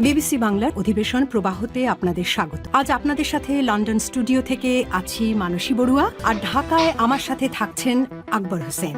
BBC বাংলার অধিবেশন প্রবাহতে আপনাদের স্বাগত। আজ আপনাদের সাথে লন্ডন স্টুডিও থেকে আছি মানসী বড়ুয়া, আর ঢাকায় আমার সাথে থাকছেন আকবর হোসেন।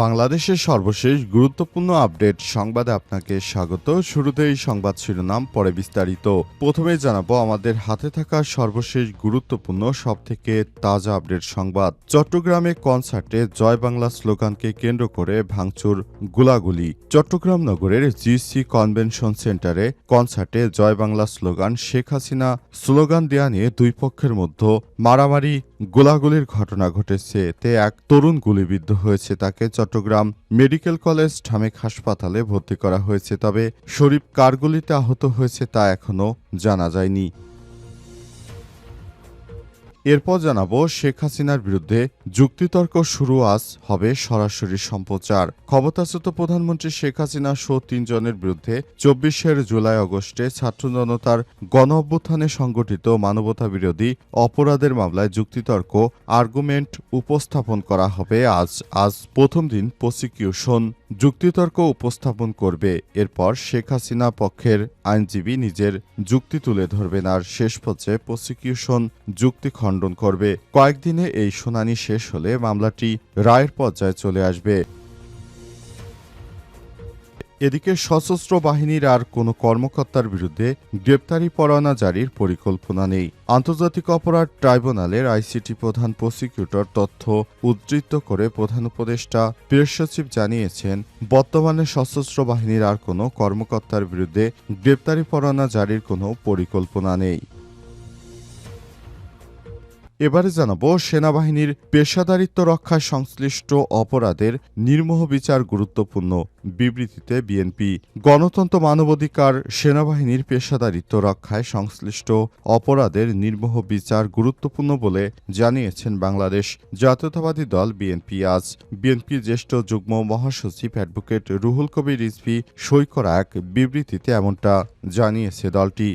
বাংলাদেশের সর্বশেষ গুরুত্বপূর্ণ আপডেট সংবাদে আপনাকে স্বাগত। শুরুতেই সংবাদ শিরোনাম, পরে বিস্তারিত। প্রথমে জানাবো আমাদের হাতে থাকা সর্বশেষ গুরুত্বপূর্ণ সবথেকে তাজা আপডেট সংবাদ। চট্টগ্রামে কনসার্টে জয় বাংলা স্লোগানকে কেন্দ্র করে ভাঙচুর, গোলাগুলি। চট্টগ্রাম নগরের জিসি কনভেনশন সেন্টারে কনসার্টে জয় বাংলা স্লোগান, শেখ হাসিনা স্লোগান দেয়া নিয়ে দুই পক্ষের মধ্যে মারামারি, গোলাগুলির ঘটনা ঘটেছে। এতে এক তরুণ গুলিবিদ্ধ হয়েছে। তাকে চট্টগ্রাম মেডিকেল কলেজ ঢামেক হাসপাতালে ভর্তি করা হয়েছে। তবে শরীফ কার গুলিতে আহত হয়েছে তা এখনও জানা যায়নি। এরপর জানাবো শেখ হাসিনার বিরুদ্ধে যুক্তিতর্ক শুরু, আজ হবে সরাসরি সম্প্রচার। ক্ষমতাচ্যুত প্রধানমন্ত্রী শেখ হাসিনা সহ ৩ জনের বিরুদ্ধে ২৪ জুলাই আগস্টে ছাত্র জনতার গণ অভ্যুত্থানে সংগঠিত মানবতা বিরোধী অপরাধের মামলায় যুক্তিতর্ক আর্গুমেন্ট উপস্থাপন করা হবে। আজ প্রথম দিন প্রসিকিউশন যুক্তিতর্ক উপস্থাপন করবে। এরপর শেখ হাসিনা পক্ষের আইনজীবী নিজের যুক্তি তুলে ধরবেন, আর শেষ পর্যায়ে প্রসিকিউশন যুক্তি খণ্ডন করবে। কয়েকদিনে এই শুনানি শেষ হলে মামলাটি রায়ের পর্যায়ে চলে আসবে। এদিকে সশস্ত্র বাহিনীর আর কোনো কর্মকর্তার বিরুদ্ধে গ্রেপ্তারি পরোয়ানা জারির পরিকল্পনা নেই। আন্তর্জাতিক অপরাধ ট্রাইব্যুনালের আইসিটি প্রধান প্রসিকিউটর তথ্য উদ্ধৃত করে প্রধান উপদেষ্টা প্রেস সচিব জানিয়েছেন, বর্তমানে সশস্ত্র বাহিনীর আর কোনো কর্মকর্তার বিরুদ্ধে গ্রেপ্তারি পরোয়ানা জারির কোনো পরিকল্পনা নেই। এবারে জানাবো সেনাবাহিনীর পেশাদারিত্ব রক্ষায় সংশ্লিষ্ট অপরাধের নির্মোহ বিচার গুরুত্বপূর্ণ। বিবৃতিতে বিএনপি, গণতন্ত্র মানবাধিকার বিএনপির পেশাদারিত্ব রক্ষায় সংশ্লিষ্ট অপরাধের নির্মোহ বিচার গুরুত্বপূর্ণ বলে জানিয়েছেন বাংলাদেশ জাতীয়তাবাদী দল বিএনপি। আজ বিএনপির জ্যেষ্ঠ যুগ্ম মহাসচিব অ্যাডভোকেট রুহুল কবির রিজভী সই করা এক বিবৃতিতে এমনটা জানিয়েছে দলটি।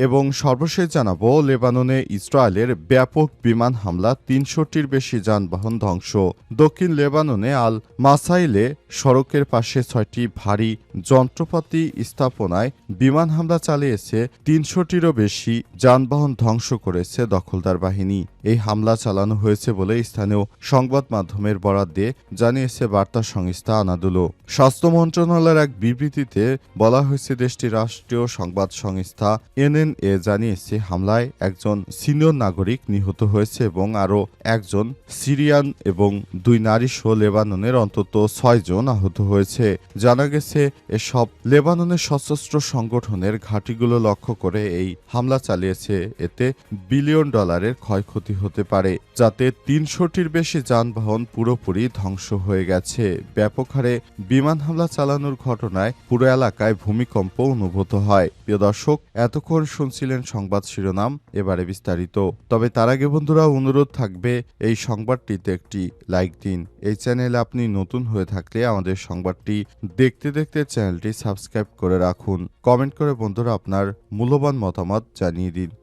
এবং সর্বশেষ জানাবো লেবাননে ইসরায়েলের ব্যাপক বিমান হামলা, ৩০০টির বেশি যানবাহন ধ্বংস। দক্ষিণ লেবাননে আল মাসাইলে সড়কের পাশে ৬টি ভারী যন্ত্রপাতি স্থাপনায় বিমান হামলা চালিয়েছে। ৩০০টিরও বেশি যানবাহন ধ্বংস করেছে দখলদার বাহিনী। এই হামলা চালানো হয়েছে বলে স্থানীয় সংবাদ মাধ্যমের বরাত দিয়ে জানিয়েছে বার্তা সংস্থা আনাদুলো। স্বাস্থ্য মন্ত্রণালয়ের এক বিবৃতিতে বলা হয়েছে, দেশটির রাষ্ট্রীয় সংবাদ সংস্থা এনএনএ জানিয়েছে, হামলায় একজন সিনিয়র নাগরিক নিহত হয়েছে এবং আরও একজন সিরিয়ান এবং 2 নারী সহ লেবাননের অন্তত 6 জন আহত হয়েছে। জানা গেছে, এসব লেবাননের সশস্ত্র সংগঠনের ঘাঁটিগুলো লক্ষ্য করে এই হামলা চালিয়েছে। এতে বিলিয়ন ডলারের ক্ষয়ক্ষতি হতে পারে, যাতে ৩০০টির বেশি যানবাহন পুরোপুরি ধ্বংস হয়ে গেছে। ব্যাপক হারে বিমান হামলা চালানোর ঘটনায় পুরো এলাকায় ভূমিকম্প অনুভূত হয়। প্রিয় দর্শক, এতক্ষণ শুনছিলেন সংবাদ শিরোনাম, এবারে বিস্তারিত। তবে তার আগে বন্ধুরা, অনুরোধ থাকবে এই সংবাদটিতে একটি লাইক দিন। এই চ্যানেলে আপনি নতুন হয়ে থাকলে আমাদের সংবাদটি দেখতে দেখতে চ্যানেলটি সাবস্ক্রাইব করে রাখুন। কমেন্ট করে বন্ধুরা আপনার মূল্যবান মতামত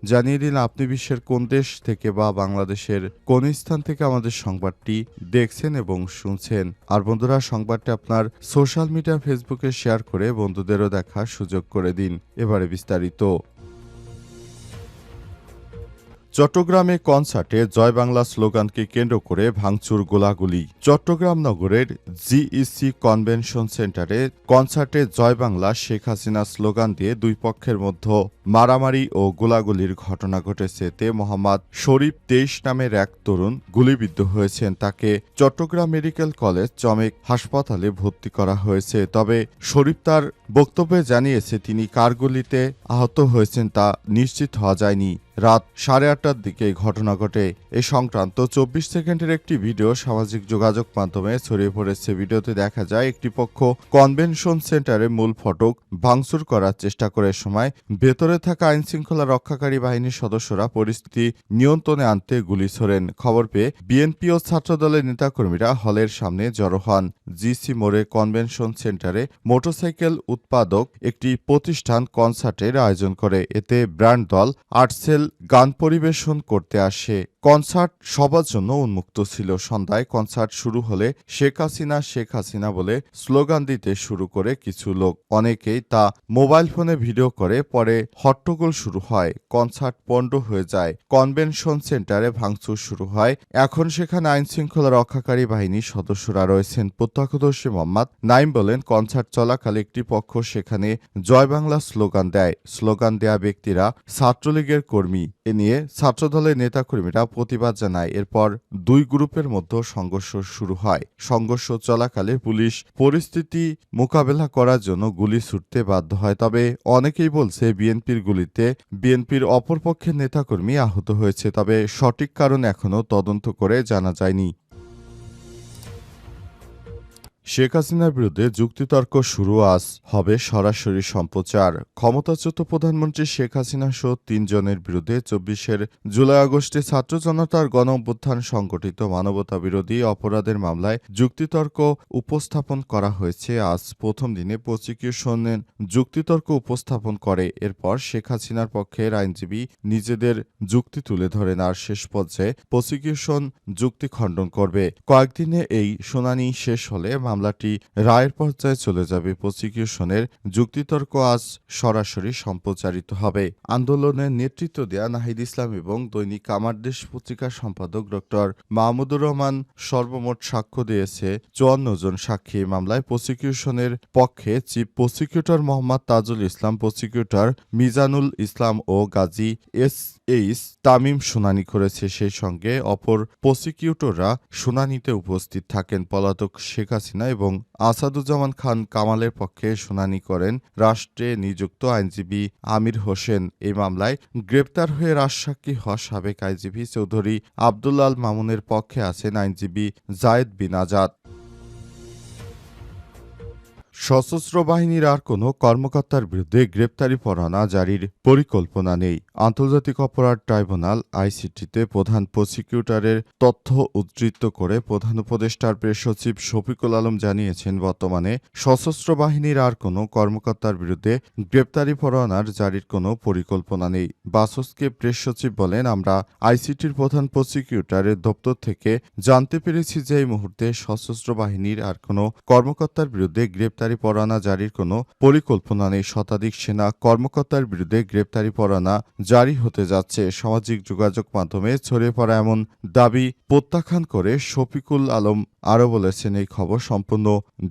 জানিয়ে দিন আপনি বিশ্বের কোন দেশ থেকে বা বাংলাদেশের কোন স্থান থেকে আমাদের সংবাদটি দেখছেন এবং শুনছেন। আর বন্ধুরা, সংবাদটি আপনার সোশ্যাল মিডিয়া ফেসবুকে শেয়ার করে বন্ধুদেরও দেখার সুযোগ করে দিন। এবারে বিস্তারিত। চট্টগ্রামে কনসার্টে জয় বাংলা স্লোগানকে কেন্দ্র করে ভাঙচুর, গোলাগুলি। চট্টগ্রাম নগরের জিইসি কনভেনশন সেন্টারে কনসার্টে জয় বাংলা শেখ হাসিনা স্লোগান দিয়ে দুই পক্ষের মধ্যে মারামারি ও গোলাগুলির ঘটনা ঘটেছে। এতে মোহাম্মদ শরীফ 23 নামের এক তরুণ গুলিবিদ্ধ হয়েছেন। তাকে চট্টগ্রাম মেডিকেল কলেজ ঢামেক হাসপাতালে ভর্তি করা হয়েছে। তবে শরীফ তার বক্তব্যে জানিয়েছে, তিনি কার গুলিতে আহত হয়েছেন তা নিশ্চিত হওয়া যায়নি। রাত 8:30টার দিকে ঘটনা ঘটে। এ সংক্রান্ত 24 সেকেন্ডের একটি ভিডিও সামাজিক যোগাযোগ মাধ্যমে ছড়িয়ে পড়েছে। ভিডিওতে দেখা যায়, একটি পক্ষ কনভেনশন সেন্টারে মূল ফটক ভাঙচুর করার চেষ্টা করে সময় ভেতরে থাকা আইনশৃঙ্খলা রক্ষাকারী বাহিনীর সদস্যরা পরিস্থিতি নিয়ন্ত্রণে আনতে গুলি ছোড়েন। খবর পেয়ে বিএনপি ও ছাত্রদলের নেতাকর্মীরা হলের সামনে জড়ো হন। জিসি মোড়ে কনভেনশন সেন্টারে মোটরসাইকেল উৎপাদক একটি প্রতিষ্ঠান কনসার্টের আয়োজন করে। এতে ব্র্যান্ড দল আর্টসেল গান পরিবেশন করতে আসে। কনসার্ট সবার জন্য উন্মুক্ত ছিল। সন্ধ্যায় কনসার্ট শুরু হলে শেখ হাসিনা বলে স্লোগান দিতে শুরু করে কিছু লোক। অনেকেই তা মোবাইল ফোনে ভিডিও করে, পরে হট্টগোল শুরু হয়। কনসার্ট পণ্ড হয়ে যায়। কনভেনশন সেন্টারে ভাঙচুর শুরু হয়। এখন সেখানে আইনশৃঙ্খলা রক্ষাকারী বাহিনীর সদস্যরা রয়েছেন। প্রত্যক্ষদর্শী মোহাম্মদ নাইম বলেন, কনসার্ট চলাকালে একটি পক্ষ সেখানে জয় বাংলা স্লোগান দেয়। স্লোগান দেয়া ব্যক্তিরা ছাত্রলীগের কর্মী। এ নিয়ে ছাত্রদলের নেতাকর্মীরা প্রতিবাদ জানায়। এরপর দুই গ্রুপের মধ্যে সংঘর্ষ শুরু হয়। সংঘর্ষ চলাকালে পুলিশ পরিস্থিতি মোকাবেলা করার জন্য গুলি ছুড়তে বাধ্য হয়। তবে অনেকেই বলছে বিএনপির গুলিতে বিএনপির অপরপক্ষের নেতাকর্মী আহত হয়েছে। তবে সঠিক কারণ এখনও তদন্ত করে জানা যায়নি। শেখ হাসিনার বিরুদ্ধে যুক্তিতর্ক শুরু, আজ হবে সরাসরি সম্প্রচার। ক্ষমতাচ্যুত প্রধানমন্ত্রী শেখ হাসিনা সহ ৩ জনের বিরুদ্ধে ২৪ জুলাই আগস্টে ছাত্র জনতার গণ অভ্যুত্থান সংগঠিত মানবতাবিরোধী অপরাধের মামলায় যুক্তিতর্ক উপস্থাপন করা হয়েছে। আজ প্রথম দিনে প্রসিকিউশনের যুক্তিতর্ক উপস্থাপন করে। এরপর শেখ হাসিনার পক্ষের আইনজীবী নিজেদের যুক্তি তুলে ধরেন, আর শেষ পর্যায়ে প্রসিকিউশন যুক্তি খণ্ডন করবে। কয়েকদিনে এই শুনানি শেষ হলে মামলাটি রায়ের পর্যায়ে চলে যাবে। প্রসিকিউশনের যুক্তিতর্ক আজ সরাসরি সম্প্রচারিত হবে। আন্দোলনের নেতৃত্ব দেয়া নাহিদ ইসলাম এবং দৈনিক আমার দেশ পত্রিকার সম্পাদক ডক্টর মাহমুদুর রহমান সর্বমোট সাক্ষ্য দিয়েছে ৫৪ জন সাক্ষী। মামলায় প্রসিকিউশনের পক্ষে chief prosecutor Mohammad Tajul Islam, prosecutor Mizanul Islam ও গাজী এইচ তামিম শুনানি করেছে। সেই সঙ্গে অপর প্রসিকিউটররা শুনানিতে উপস্থিত থাকেন। পলাতক শেখ হাসিনা এবং আসাদুজ্জামান খান কামালের পক্ষে শুনানি করেন রাষ্ট্রে নিযুক্ত আইনজীবী আমির হোসেন। এই মামলায় গ্রেপ্তার হয়ে রাজসাক্ষী হওয়া সাবেক আইনজীবী চৌধুরী আব্দুল আল মামুনের পক্ষে আছেন আইনজীবী জায়েদ বিন আজাদ। সশস্ত্র বাহিনীর আর কোনো কর্মকর্তার বিরুদ্ধে গ্রেপ্তারি পরোয়ানা জারির পরিকল্পনা নেই। আন্তর্জাতিক অপরাধ ট্রাইব্যুনাল আইসিটিতে প্রধান প্রসিকিউটরের তথ্য উদ্ধৃত করে প্রধান উপদেষ্টার প্রেস সচিব শফিকুল আলম জানিয়েছেন, বর্তমানে সশস্ত্র বাহিনীর আর কোনো কর্মকর্তার বিরুদ্ধে গ্রেপ্তারি পরোয়ানার জারির কোনো পরিকল্পনা নেই। বাসসকে প্রেস সচিব বলেন, আমরা আইসিটির প্রধান প্রসিকিউটরের দপ্তর থেকে জানতে পেরেছি যে এই মুহূর্তে সশস্ত্র বাহিনীর আর কোনো কর্মকর্তার বিরুদ্ধে গ্রেপ্তারি পরোয়ানা জারির কোনো পরিকল্পনা নেই। শতাধিক সেনা কর্মকর্তার বিরুদ্ধে গ্রেপ্তারি পরোয়ানা জারি হতে যাচ্ছে। সামাজিক যোগাযোগ মাধ্যমে ছড়িয়ে পড়া এমন দাবি প্রত্যাখ্যান করে শফিকুল আলম আরও বলেছেন, এই খবর সম্পূর্ণ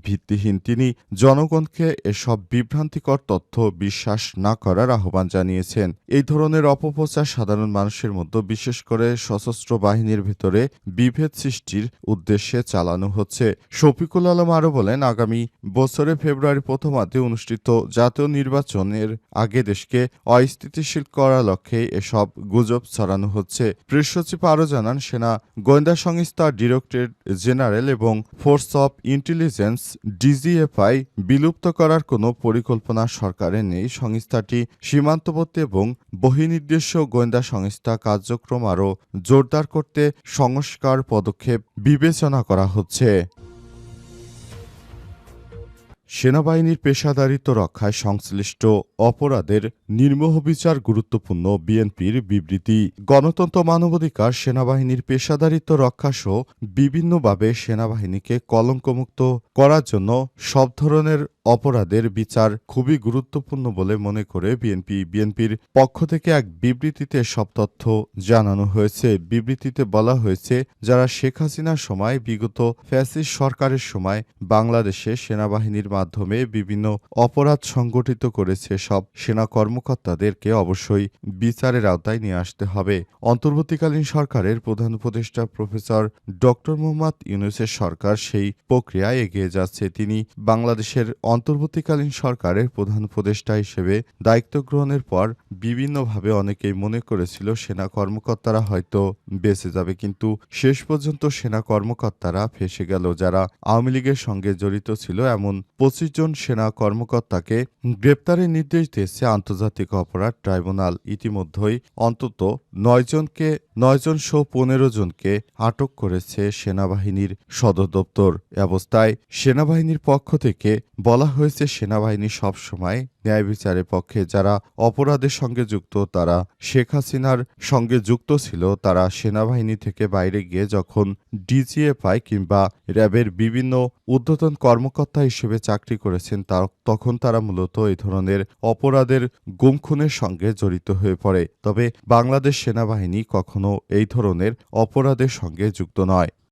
ভিত্তিহীন। তিনি জনগণকে এসব বিভ্রান্তিকর তথ্য বিশ্বাস না করার আহ্বান জানিয়েছেন। এই ধরনের অপপ্রচার সাধারণ মানুষের মধ্যে, বিশেষ করে সশস্ত্র বাহিনীর ভেতরে বিভেদ সৃষ্টির উদ্দেশ্যে চালানো হচ্ছে। শফিকুল আলম আরও বলেন, আগামী বছরের ফেব্রুয়ারি প্রথমার্ধে অনুষ্ঠিত জাতীয় নির্বাচনের আগে দেশকে অস্থিতিশীল করার লক্ষ্যে এসব গুজব ছড়ানো হচ্ছে। প্রেস সচিব আরও জানান, সেনা গোয়েন্দা সংস্থা ডিরেক্টরেট জেনারেল এবং ফোর্স অব ইন্টেলিজেন্স ডিজিএফআই বিলুপ্ত করার কোনো পরিকল্পনা সরকারের নেই। সংস্থাটি সীমান্তবর্তী এবং বহির্নির্দেশ্য গোয়েন্দা সংস্থা কার্যক্রম আরও জোরদার করতে সংস্কার পদক্ষেপ বিবেচনা করা হচ্ছে। সেনাবাহিনীর পেশাদারিত্ব রক্ষায় সংশ্লিষ্ট অপরাধের নির্মোহ বিচার গুরুত্বপূর্ণ, বিএনপির বিবৃতি। গণতন্ত্র, মানবাধিকার, সেনাবাহিনীর পেশাদারিত্ব রক্ষাসহ বিভিন্নভাবে সেনাবাহিনীকে কলঙ্কমুক্ত করার জন্য সব ধরনের অপরাধের বিচার খুবই গুরুত্বপূর্ণ বলে মনে করে বিএনপির পক্ষ থেকে এক বিবৃতিতে সব তথ্য জানানো হয়েছে। বিবৃতিতে বলা হয়েছে, যারা শেখ হাসিনার সময়, বিগত ফ্যাসিস্ট সরকারের সময় বাংলাদেশে সেনাবাহিনীর মাধ্যমে বিভিন্ন অপরাধ সংগঠিত করেছে, সব সেনা কর্মকর্তাদেরকে অবশ্যই বিচারের আওতায় নিয়ে আসতে হবে। অন্তর্বর্তীকালীন সরকারের প্রধান উপদেষ্টা প্রফেসর ডক্টর মোহাম্মদ ইউনূসের সরকার সেই প্রক্রিয়ায় এগিয়ে যাচ্ছে। তিনি বাংলাদেশের অন্তর্বর্তীকালীন সরকারের প্রধান উপদেষ্টা হিসেবে দায়িত্ব গ্রহণের পর বিভিন্নভাবে অনেকেই মনে করেছিল সেনা কর্মকর্তারা হয়তো বেঁচে যাবে, কিন্তু শেষ পর্যন্ত সেনা কর্মকর্তারা ফেঁসে গেল। যারা আওয়ামী লীগের সঙ্গে জড়িত ছিল এমন ২৫ জন সেনা কর্মকর্তাকে গ্রেপ্তারের নির্দেশ দিয়েছে আন্তর্জাতিক অপরাধ ট্রাইব্যুনাল। ইতিমধ্যেই অন্তত ৯ জন সহ ১৫ জনকে আটক করেছে সেনাবাহিনীর সদর দপ্তর। এ অবস্থায় সেনাবাহিনীর পক্ষ থেকে বলা বলা হয়েছে সেনাবাহিনী সবসময় ন্যায় বিচারের পক্ষে। যারা অপরাধের সঙ্গে যুক্ত, তারা শেখ হাসিনার সঙ্গে যুক্ত ছিল, তারা সেনাবাহিনী থেকে বাইরে গিয়ে যখন ডিজিএফআই কিংবা র্যাবের বিভিন্ন ঊর্ধ্বতন কর্মকর্তা হিসেবে চাকরি করেছেন, তখন তারা মূলত এই ধরনের অপরাধের গুম খুনের সঙ্গে জড়িত হয়ে পড়ে। তবে বাংলাদেশ সেনাবাহিনী কখনো এই ধরনের অপরাধের সঙ্গে যুক্ত নয়।